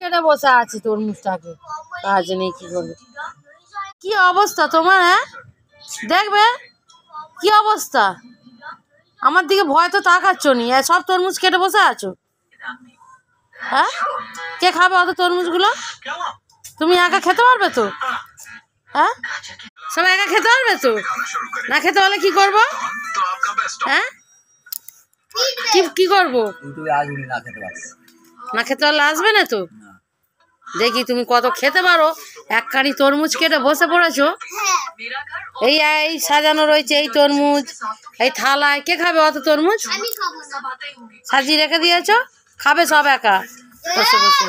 কেটে বসে আছি তরমুজটাকে, কাজ নেই কি করবে। কি অবস্থা তোমার? হ্যাঁ দেখবে কি অবস্থা, আমার দিকে ভয় তো তাকাচ্ছ নি, সব তরমুজ কেটে বসে আছো। হ্যাঁ কে খাবে অত তরমুজ গুলো? তুমি একা খেতে পারবে তো? হ্যাঁ সব একা খেতে পারবে তো? না খেতে হলে কি করবো? হ্যাঁ কি করবো? না খেতে হলে আসবে না তো? দেখি তুমি কত খেতে পারো। এক কানি তরমুজ কেটে বসে পড়েছো, এই এই সাজানো রয়েছে এই তরমুজ এই থালায়। কে খাবে অত তরমুজ? সাজিয়ে রেখে দিয়েছো, খাবে সব একা বসে বসে।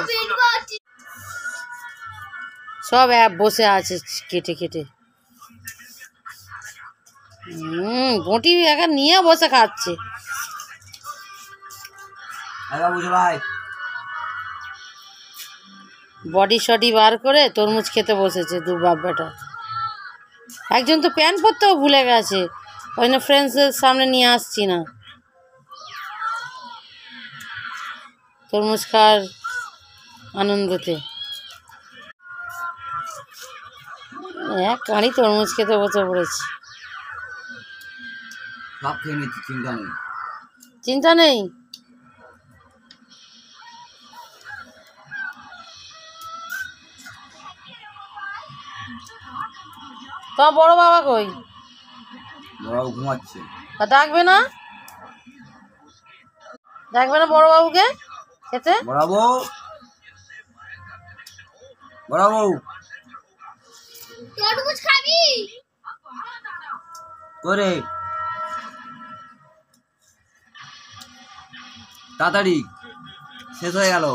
সব বসে আছে কেটে কেটে। বটি একা নিয়ে বসে খাচ্ছে। বডি শডি বার করে তরমুজ খেতে বসেছে দু বাপ বেটা। একজন তো প্যান্ট পরতেও ভুলে গেছে, ওই না ফ্রেন্ডসদের সামনে নিয়ে আসছি না। তরমুজ খাওয়ার আনন্দতে এক কাঁড়ি তরমুজ খেতে বসে পড়েছি। চিন্তা নেই। তোমার বড় বাবা কই? ঘুমাচ্ছে। ডাকবে না? ডাকবে না বড় বাবুকে খেতে? বড় বউ, বড় বউ তরমুজ খাবি? করে তাড়াতাড়ি শেষ হয়ে গেল।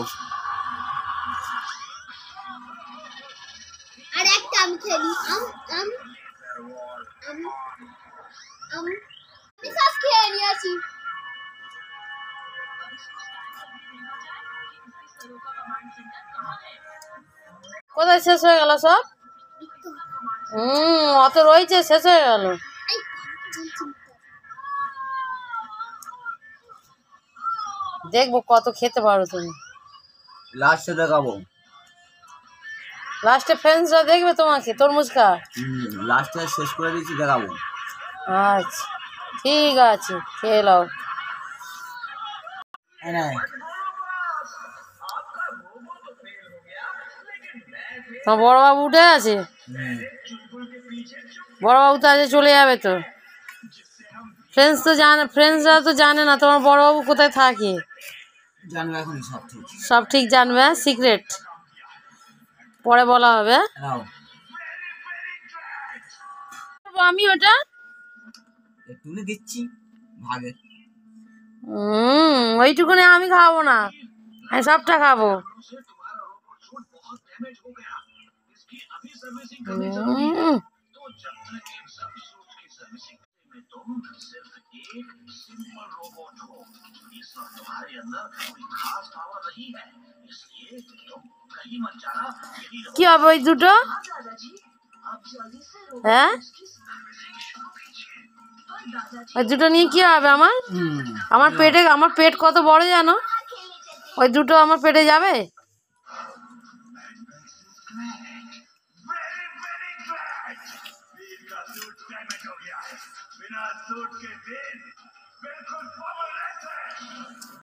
আর একটা আমি খেলি। আমি সব খেয়ে নিয়েছি। কোথায় শেষ হয়ে গেল সব? অত রয়েছে শেষ হয়ে গেল। দেখবো কত খেতে পারো তুমি। লাস্টে দেখাবো। লাস্টে ফ্রেন্ডসরা দেখবে তোমাকে তরমুজ খা। লাস্টে শেষ করে দিচ্ছি, দেখাবো। আচ্ছা ঠিক আছে, খেয়ে নাও। তোমার বড়বাবু উঠে আছে? বড়বাবু তো আজকে চলে যাবে তো। ফ্রেন্ডসরা তো জানে না তোমার বড়বাবু কোথায় থাকে। জানবে এখন সব ঠিক। সব ঠিক জানবে, সিক্রেট পরে বলা হবে। আমি ওটা তুলে দিচ্ছি ভাগে। ওইটুকুনি আমি খাবো না, আমি সবটা খাবো। কি হবে ওই দুটো? হ্যাঁ ওই দুটো নিয়ে কি হবে আমার? আমার পেট কত বড় জানো? ওই দুটো আমার পেটে যাবে?